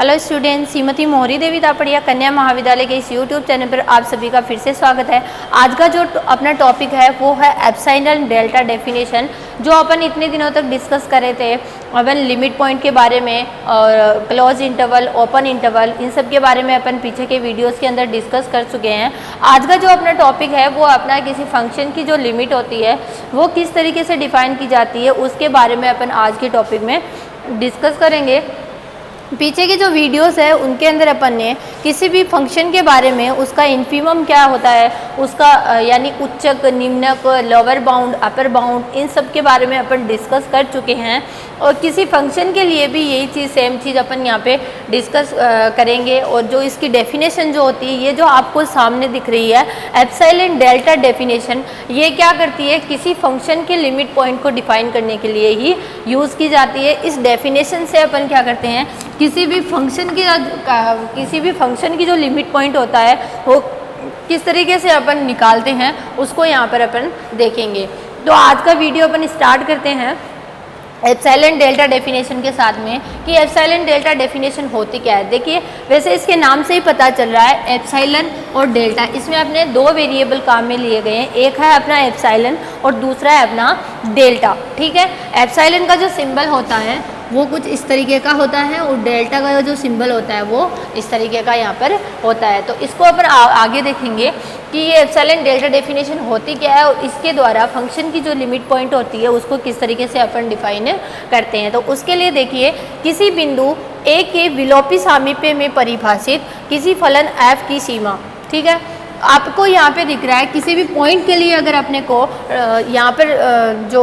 Hello student, Shrimati मोहरी देवी दापड़िया कन्या महाविद्यालय के इस यूट्यूब चैनल पर आप सभी का फिर से स्वागत है। आज का जो अपना टॉपिक है वो है एप्सिलॉन डेल्टा डेफिनेशन, जो अपन इतने दिनों तक डिस्कस कर रहे थे। अपन लिमिट पॉइंट के बारे में और क्लोज इंटरवल, ओपन इंटरवल, इन सब के बारे में अपन पीछे के वीडियोस के अंदर डिस्कस कर चुके हैं। आज का जो अपना टॉपिक है वो अपना किसी फंक्शन की जो लिमिट होती है वो किस तरीके से डिफाइन की जाती है, उसके बारे में अपन आज के टॉपिक में डिस्कस करेंगे। पीछे के जो वीडियोस है उनके अंदर अपन ने किसी भी फंक्शन के बारे में उसका इन्फिमम क्या होता है, उसका यानी उच्चक, निम्नक, लोअर बाउंड, अपर बाउंड, इन सब के बारे में अपन डिस्कस कर चुके हैं। और किसी फंक्शन के लिए भी यही चीज़, सेम चीज़ अपन यहाँ पे डिस्कस करेंगे। और जो इसकी डेफिनेशन जो होती है, ये जो आपको सामने दिख रही है एप्सिलॉन डेल्टा डेफिनेशन, ये क्या करती है, किसी फंक्शन के लिमिट पॉइंट को डिफाइन करने के लिए ही यूज़ की जाती है। इस डेफिनेशन से अपन क्या करते हैं, किसी भी फंक्शन की जो लिमिट पॉइंट होता है वो किस तरीके से अपन निकालते हैं, उसको यहाँ पर अपन देखेंगे। तो आज का वीडियो अपन स्टार्ट करते हैं एप्सिलॉन डेल्टा डेफिनेशन के साथ में कि एप्सिलॉन डेल्टा डेफिनेशन होती क्या है। देखिए, वैसे इसके नाम से ही पता चल रहा है एप्सिलॉन और डेल्टा, इसमें अपने दो वेरिएबल काम में लिए गए हैं। एक है अपना एप्सिलॉन और दूसरा है अपना डेल्टा। ठीक है, एप्सिलॉन का जो सिंबल होता है वो कुछ इस तरीके का होता है और डेल्टा का जो सिंबल होता है वो इस तरीके का यहाँ पर होता है। तो इसको अपन आगे देखेंगे कि ये एप्सिलॉन डेल्टा डेफिनेशन होती क्या है और इसके द्वारा फंक्शन की जो लिमिट पॉइंट होती है उसको किस तरीके से अपन डिफाइन करते हैं। तो उसके लिए देखिए, किसी बिंदु ए के विलोपी सामीप्य में परिभाषित किसी फलन f की सीमा। ठीक है, आपको यहाँ पे दिख रहा है किसी भी पॉइंट के लिए अगर अपने को यहाँ पर जो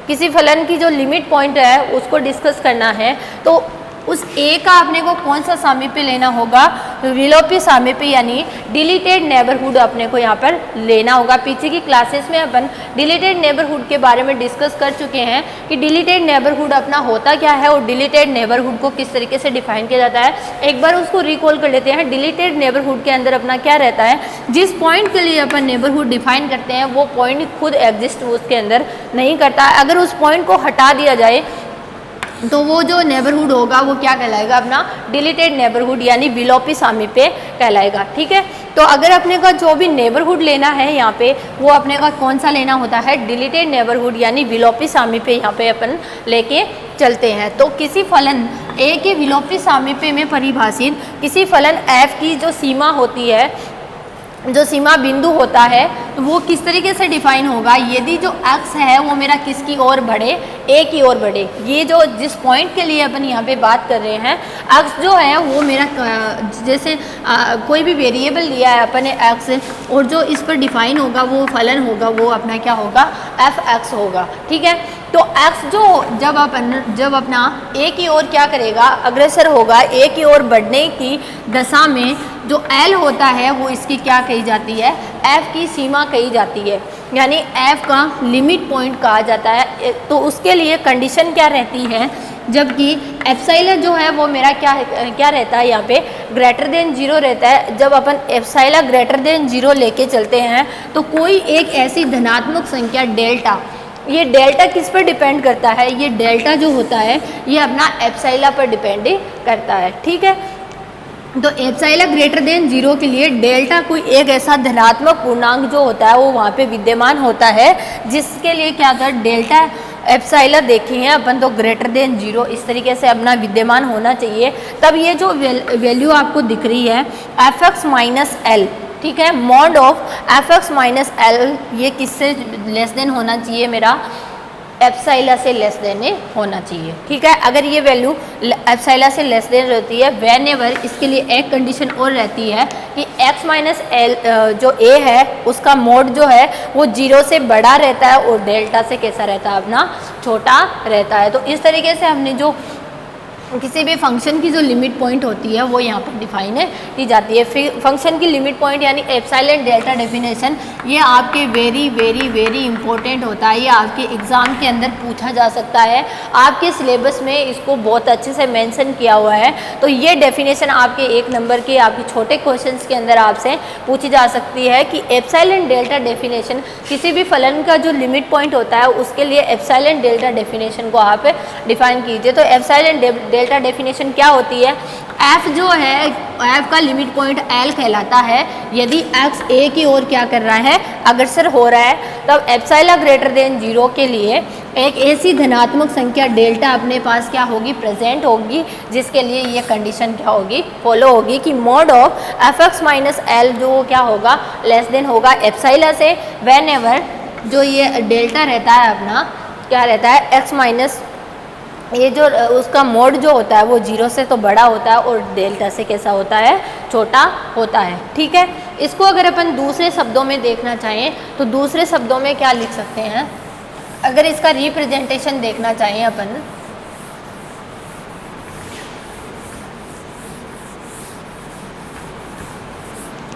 किसी फलन की जो लिमिट पॉइंट है उसको डिस्कस करना है, तो उस ए का अपने को कौन सा सामीप्य लेना होगा, विलोपी सामीप्य यानी डिलीटेड नेबरहुड अपने को यहाँ पर लेना होगा। पीछे की क्लासेस में अपन डिलीटेड नेबरहुड के बारे में डिस्कस कर चुके हैं कि डिलीटेड नेबरहुड अपना होता क्या है और डिलीटेड नेबरहुड को किस तरीके से डिफाइन किया जाता है। एक बार उसको रिकॉल कर लेते हैं। डिलीटेड नेबरहुड के अंदर अपना क्या रहता है, जिस पॉइंट के लिए अपन नेबरहुड डिफाइन करते हैं वो पॉइंट खुद एग्जिस्ट उसके अंदर नहीं करता। अगर उस पॉइंट को हटा दिया जाए तो वो जो नेबरहुड होगा वो क्या कहलाएगा, अपना डिलीटेड नेबरहुड यानी विलोपी सामीप्य कहलाएगा। ठीक है, तो अगर अपने का जो भी नेबरहुड लेना है यहाँ पे, वो अपने का कौन सा लेना होता है, डिलीटेड नेबरहुड यानी विलोपी सामीप्य यहाँ पे अपन लेके चलते हैं। तो किसी फलन ए के विलोपी सामीप्य में परिभाषित किसी फलन f की जो सीमा होती है, जो सीमा बिंदु होता है, वो किस तरीके से डिफाइन होगा, यदि जो x है वो मेरा किसकी ओर बढ़े, a की ओर बढ़े। ये जो जिस पॉइंट के लिए अपन यहाँ पे बात कर रहे हैं, x जो है वो मेरा जैसे कोई भी वेरिएबल लिया है अपन ने x, और जो इस पर डिफाइन होगा वो फलन होगा वो अपना क्या होगा, f(x) होगा। ठीक है, तो x जो जब अपना a की ओर क्या करेगा, अग्रसर होगा, a की ओर बढ़ने की दशा में जो l होता है वो इसकी क्या कही जाती है, f की सीमा कही जाती है, यानी f का लिमिट पॉइंट कहा जाता है। तो उसके लिए कंडीशन क्या रहती है, जबकि एप्सिलॉन जो है वो मेरा क्या रहता है, यहाँ पे ग्रेटर देन 0 रहता है। जब अपन एप्सिलॉन ग्रेटर देन 0 लेके चलते हैं तो कोई एक ऐसी धनात्मक संख्या डेल्टा, ये डेल्टा किस पर डिपेंड करता है, ये डेल्टा जो होता है ये अपना एप्सिलॉन पर डिपेंड करता है। ठीक है, तो एप्सिलॉन ग्रेटर देन 0 के लिए डेल्टा कोई एक ऐसा धनात्मक पूर्णांक जो होता है वो वहाँ पे विद्यमान होता है, जिसके लिए क्या होता है, डेल्टा एप्सिलॉन देखे हैं अपन तो ग्रेटर देन 0 इस तरीके से अपना विद्यमान होना चाहिए। तब ये जो वैल्यू आपको दिख रही है f(x माइनस एल), ठीक है, mod of f(x minus L), ये किससे लेस देन होना चाहिए, मेरा एप्सिलॉन से लेस देन होना चाहिए। ठीक है, अगर ये वैल्यू एप्सिलॉन से लेस देन रहती है, व्हेनेवर, इसके लिए एक कंडीशन और रहती है कि x माइनस एल जो a है उसका मोड जो है वो 0 से बड़ा रहता है और डेल्टा से कैसा रहता है, अपना छोटा रहता है। तो इस तरीके से हमने जो किसी भी फंक्शन की जो लिमिट पॉइंट होती है वो यहाँ पर डिफाइन की जाती है। फिर फंक्शन की लिमिट पॉइंट यानी एप्सिलॉन डेल्टा डेफिनेशन, ये आपके वेरी वेरी वेरी इंपॉर्टेंट होता है। ये आपके एग्ज़ाम के अंदर पूछा जा सकता है, आपके सिलेबस में इसको बहुत अच्छे से मेंशन किया हुआ है। तो ये डेफिनेशन आपके 1 नंबर के आपके छोटे क्वेश्चंस के अंदर आपसे पूछी जा सकती है कि एप्सिलॉन डेल्टा डेफिनेशन, किसी भी फलन का जो लिमिट पॉइंट होता है उसके लिए एप्सिलॉन डेल्टा डेफिनेशन को आप डिफाइन कीजिए। तो एप्सिलॉन डेल्टा डेफिनेशन क्या होती है, एफ जो है, एफ का लिमिट पॉइंट एल कहलाता है यदि एक्स ए की ओर क्या कर रहा है, अग्रसर हो रहा है। तब एप्सिलॉन ग्रेटर देन 0 के लिए एक ऐसी धनात्मक संख्या डेल्टा अपने पास क्या होगी, प्रेजेंट होगी, जिसके लिए ये कंडीशन क्या होगी, फॉलो होगी कि mod of F X minus L जो क्या होगा, लेस देन होगा एप्सिलॉन से। व्हेन एवर जो ये डेल्टा रहता है अपना क्या रहता है, एक्स माइनस ये जो उसका मोड जो होता है वो 0 से तो बड़ा होता है और डेल्टा से कैसा होता है, छोटा होता है। ठीक है, इसको अगर अपन दूसरे शब्दों में देखना चाहें तो दूसरे शब्दों में क्या लिख सकते हैं, अगर इसका रिप्रेजेंटेशन देखना चाहें अपन,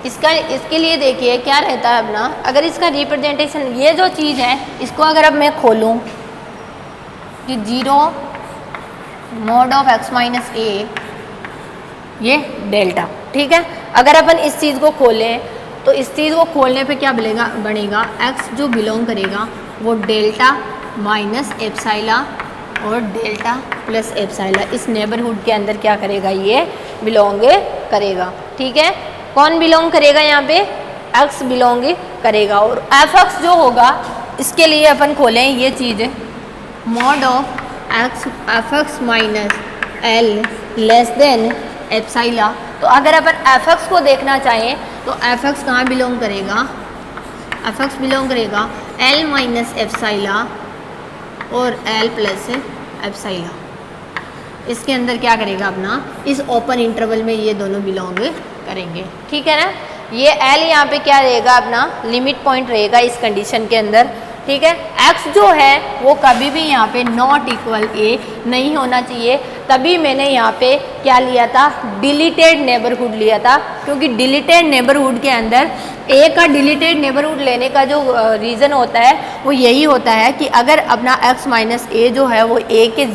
इसके लिए देखिए क्या रहता है अपना, अगर इसका रिप्रेजेंटेशन ये जो चीज़ है इसको अगर अब मैं खोलूँ कि 0 मॉड ऑफ एक्स माइनस ए, ये डेल्टा। ठीक है, अगर अपन इस चीज़ को खोलें तो इस चीज़ को खोलने पे क्या बनेगा, एक्स जो बिलोंग करेगा वो डेल्टा माइनस एप्सिलॉन और डेल्टा प्लस एप्सिलॉन, इस नेबरहुड के अंदर क्या करेगा, ये बिलोंग करेगा। ठीक है, कौन बिलोंग करेगा यहाँ पे, एक्स बिलोंग करेगा। और एफ एक्स जो होगा इसके लिए अपन खोलें ये चीज़, mod of X F X minus L less than epsilon. तो अगर अपन एफ एक्स को देखना चाहें तो एफ एक्स कहाँ बिलोंग करेगा, एफ एक्स बिलोंग करेगा एल माइनस एप्सिलॉन और एल प्लस एप्सिलॉन। इसके अंदर क्या करेगा अपना, इस ओपन इंटरवल में ये दोनों बिलोंग करेंगे। ठीक है ना, ये एल यहाँ पे क्या रहेगा, अपना लिमिट पॉइंट रहेगा इस कंडीशन के अंदर। ठीक है, x जो है वो कभी भी यहाँ पे नॉट इक्वल a नहीं होना चाहिए, तभी मैंने यहाँ पे क्या लिया था, डिलीटेड नेबरहुड लिया था, क्योंकि डिलीटेड नेबरहुड के अंदर a का डिलीटेड नेबरहुड लेने का जो रीज़न होता है वो यही होता है कि अगर अपना x माइनस ए जो है वो a के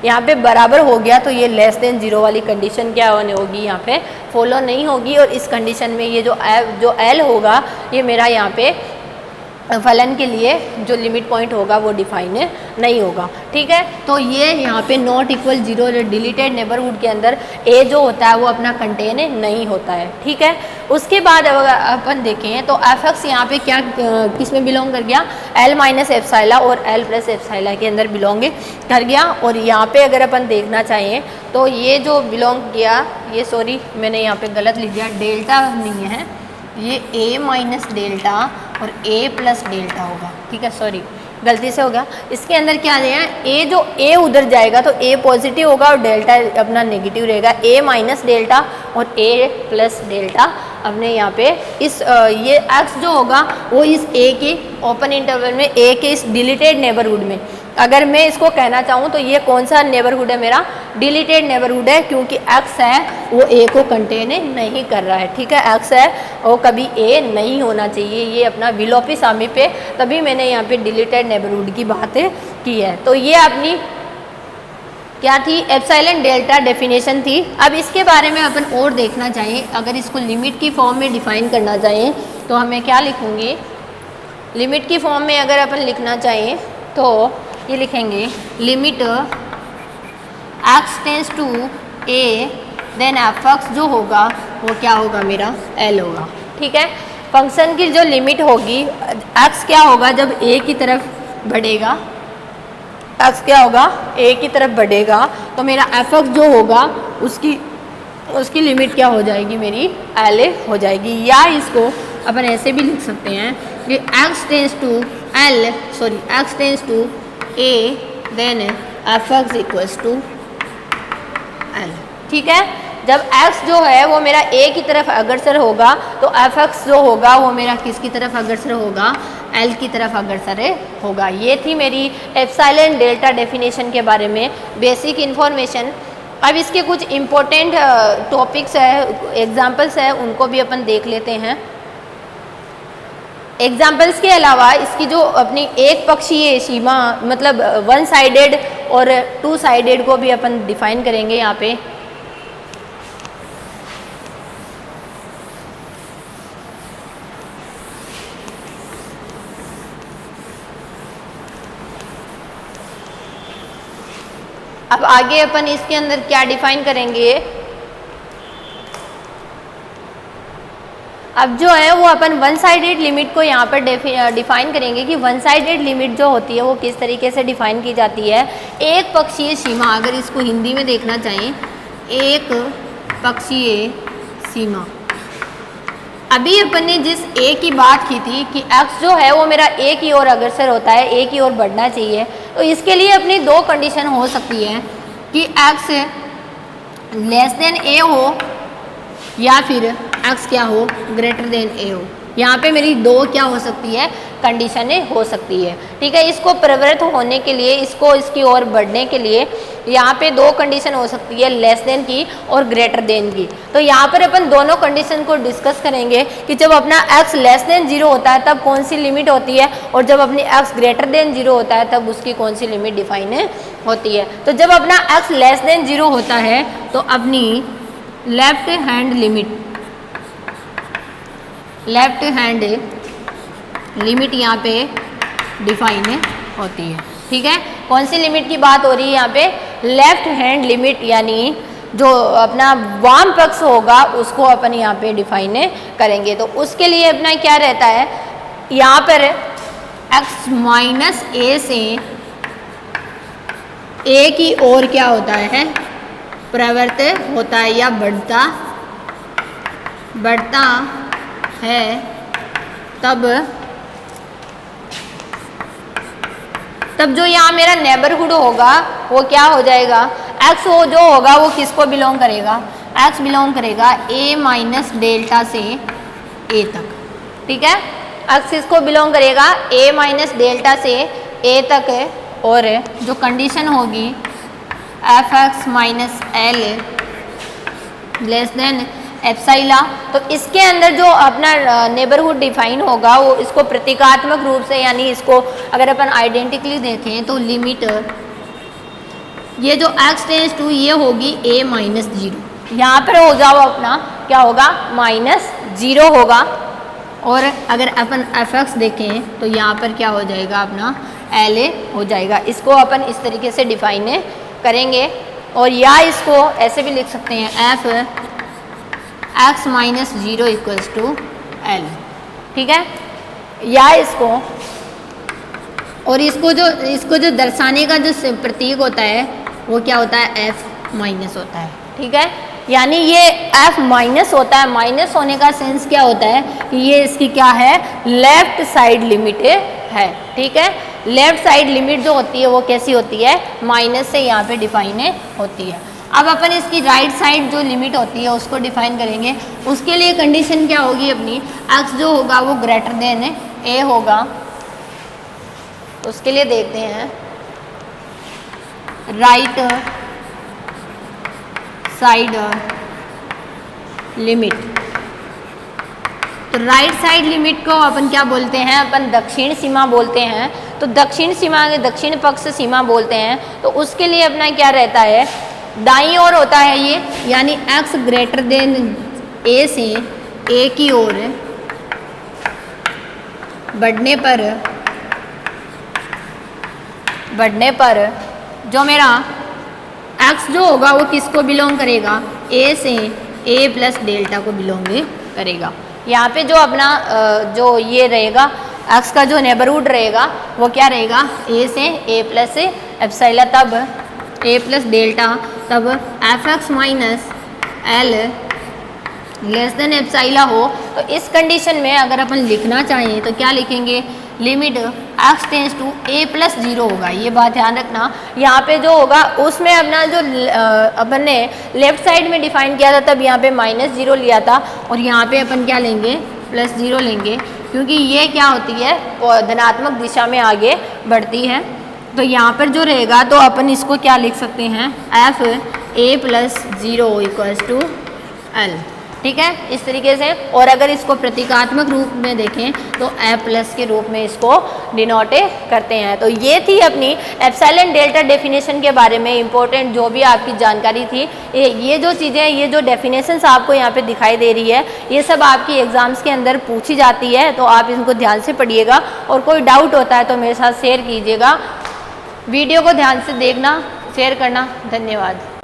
यहाँ पे बराबर हो गया तो ये लेस देन 0 वाली कंडीशन क्या होने होगी, यहाँ पे फॉलो नहीं होगी। और इस कंडीशन में ये जो l होगा ये मेरा यहाँ पे फलन के लिए जो लिमिट पॉइंट होगा वो डिफाइन नहीं होगा। ठीक है, तो ये यहाँ पे नॉट इक्वल 0 डिलीटेड नेबरहुड के अंदर a जो होता है वो अपना कंटेन नहीं होता है। ठीक है, उसके बाद अगर अपन देखें तो एफ एक्स यहाँ पे क्या किस में बिलोंग कर गया, एल माइनस एप्सिलॉन और एल प्लस एप्सिलॉन के अंदर बिलोंग कर गया। और यहाँ पे अगर अपन देखना चाहें तो ये जो बिलोंग किया, ये सॉरी मैंने यहाँ पे गलत लिख दिया, डेल्टा नहीं है, ये a माइनस डेल्टा और a प्लस डेल्टा होगा। ठीक है, सॉरी गलती से हो गया। इसके अंदर क्या दिया है, a जो a उधर जाएगा तो a पॉजिटिव होगा और डेल्टा अपना नेगेटिव रहेगा, a माइनस डेल्टा और a प्लस डेल्टा अपने यहाँ पे इस ये x जो होगा वो इस a के ओपन इंटरवल में a के इस डिलीटेड नेबरहुड में, अगर मैं इसको कहना चाहूँ तो ये कौन सा नेबरहुड है, मेरा डिलीटेड नेबरहुड है, क्योंकि x है वो a को कंटेन नहीं कर रहा है। ठीक है, x है वो कभी a नहीं होना चाहिए, ये अपना विलोपी सामीप्य, तभी मैंने यहाँ पे डिलीटेड नेबरहुड की बात की है। तो ये अपनी क्या थी, एप्सिलॉन डेल्टा डेफिनेशन थी। अब इसके बारे में अपन और देखना चाहें, अगर इसको लिमिट की फॉर्म में डिफाइन करना चाहें तो हमें क्या लिखूँगी, लिमिट की फॉर्म में अगर अपन लिखना चाहें तो ये लिखेंगे limit x tends to a then F X जो होगा वो क्या होगा, मेरा l होगा। ठीक है, फंक्शन की जो लिमिट होगी, x क्या होगा जब a की तरफ बढ़ेगा, x क्या होगा a की तरफ बढ़ेगा तो मेरा एफ एक्स जो होगा उसकी लिमिट क्या हो जाएगी, मेरी l हो जाएगी। या इसको अपन ऐसे भी लिख सकते हैं कि x tends to l, sorry x tends to a then F X equals to l। ठीक है, जब x जो है वो मेरा a की तरफ अग्रसर होगा तो एफ एक्स जो होगा वो मेरा किसकी तरफ अग्रसर होगा, l की तरफ अग्रसर होगा। ये थी मेरी एप्सिलॉन डेल्टा डेफिनेशन के बारे में बेसिक इन्फॉर्मेशन। अब इसके कुछ इम्पोर्टेंट टॉपिक्स है, एग्जाम्पल्स है, उनको भी अपन देख लेते हैं। एग्जाम्पल्स के अलावा इसकी जो अपनी एक पक्षीय सीमा मतलब वन साइडेड और टू साइडेड को भी अपन डिफाइन करेंगे यहाँ पे। अब आगे अपन इसके अंदर क्या डिफाइन करेंगे, अब जो है वो अपन वन साइडेड लिमिट को यहाँ पर डिफाइन करेंगे कि वन साइडेड लिमिट जो होती है वो किस तरीके से डिफाइन की जाती है। एक पक्षीय सीमा, अगर इसको हिंदी में देखना चाहें, एक पक्षीय सीमा। अभी अपन ने जिस ए की बात की थी कि x जो है वो मेरा ए की ओर अग्रसर होता है, ए की ओर बढ़ना चाहिए, तो इसके लिए अपनी दो कंडीशन हो सकती है कि x लेस देन ए हो या फिर x क्या हो, ग्रेटर देन ए हो। यहाँ पे मेरी दो क्या हो सकती है, कंडीशनें हो सकती है। ठीक है, इसको प्रवृत्त होने के लिए, इसको इसकी ओर बढ़ने के लिए यहाँ पे दो कंडीशन हो सकती है, लेस देन की और ग्रेटर देन की। तो यहाँ पर अपन दोनों कंडीशन को डिस्कस करेंगे कि जब अपना x लेस देन 0 होता है तब कौन सी लिमिट होती है, और जब अपनी x ग्रेटर देन 0 होता है तब उसकी कौन सी लिमिट डिफाइन होती है। तो जब अपना x लेस देन 0 होता है तो अपनी लेफ्ट हैंड लिमिट यहाँ पे डिफाइन होती है। ठीक है, कौन सी लिमिट की बात हो रही है यहाँ पे, लेफ्ट हैंड लिमिट, यानी जो अपना वाम पक्ष होगा उसको अपन यहाँ पे डिफाइन करेंगे। तो उसके लिए अपना क्या रहता है, यहाँ पर x माइनस ए से ए की ओर क्या होता है, प्रवृत्त होता है या बढ़ता है, तब जो यहाँ मेरा नेबरहुड होगा वो क्या हो जाएगा, x हो जो होगा वो किसको बिलोंग करेगा, x बिलोंग करेगा a माइनस डेल्टा से a तक। ठीक है, x किसको बिलोंग करेगा, a माइनस डेल्टा से a तक है। और जो कंडीशन होगी fx minus L less than epsilon, तो इसके अंदर जो अपना नेबरहुड डिफाइन होगा वो इसको प्रतीकात्मक रूप से, यानी इसको अगर अपन आइडेंटिकली देखें तो लिमिट ये जो x टेंस टू ये होगी a माइनस 0, यहाँ पर हो जाओ अपना क्या होगा, माइनस 0 होगा। और अगर अपन fx देखें तो यहाँ पर क्या हो जाएगा, अपना LA हो जाएगा। इसको अपन इस तरीके से डिफाइन करेंगे, और या इसको ऐसे भी लिख सकते हैं f x minus 0 equals to L। ठीक है, या इसको, और इसको जो दर्शाने का जो प्रतीक होता है वो क्या होता है, f माइनस होता है। ठीक है, यानी ये f माइनस होता है। माइनस होने का सेंस क्या होता है कि ये इसकी क्या है, लेफ्ट साइड लिमिट है। ठीक है, लेफ्ट साइड लिमिट जो होती है वो कैसी होती है, माइनस से यहाँ पे डिफाइन होती है। अब अपन इसकी राइट साइड जो लिमिट होती है उसको डिफाइन करेंगे। उसके लिए कंडीशन क्या होगी, अपनी x जो होगा वो ग्रेटर देन a होगा। उसके लिए देखते हैं राइट साइड लिमिट। तो राइट साइड लिमिट को अपन क्या बोलते हैं, अपन दक्षिण सीमा बोलते हैं। तो दक्षिण सीमा के दक्षिण पक्ष सीमा बोलते हैं। तो उसके लिए अपना क्या रहता है, दाईं ओर होता है ये, यानी x ग्रेटर देन a से a की ओर बढ़ने पर जो मेरा x जो होगा वो किसको बिलोंग करेगा, a से a प्लस डेल्टा को बिलोंग करेगा। यहाँ पे जो अपना जो ये रहेगा x का जो नेबरहुड रहेगा वो क्या रहेगा, a से a प्लस एप्सिलॉन, तब a प्लस डेल्टा, तब fx minus L less than epsilon हो। तो इस कंडीशन में अगर अपन लिखना चाहें तो क्या लिखेंगे, limit x tends to a plus 0 होगा। ये बात ध्यान रखना, यहाँ पे जो होगा उसमें अपना जो अपन ने लेफ्ट साइड में डिफाइन किया था तब यहाँ पे माइनस 0 लिया था, और यहाँ पे अपन क्या लेंगे, प्लस 0 लेंगे, क्योंकि ये क्या होती है, धनात्मक दिशा में आगे बढ़ती है। तो यहाँ पर जो रहेगा तो अपन इसको क्या लिख सकते हैं, f a plus 0 equals to l। ठीक है, इस तरीके से। और अगर इसको प्रतीकात्मक रूप में देखें तो a प्लस के रूप में इसको डिनोट करते हैं। तो ये थी अपनी एप्सिलॉन डेल्टा डेफिनेशन के बारे में इम्पोर्टेंट जो भी आपकी जानकारी थी। ये जो चीज़ें, ये जो डेफिनेशंस आपको यहाँ पे दिखाई दे रही है, ये सब आपकी एग्ज़ाम्स के अंदर पूछी जाती है। तो आप इनको ध्यान से पढ़िएगा, और कोई डाउट होता है तो मेरे साथ शेयर कीजिएगा। वीडियो को ध्यान से देखना, शेयर करना। धन्यवाद।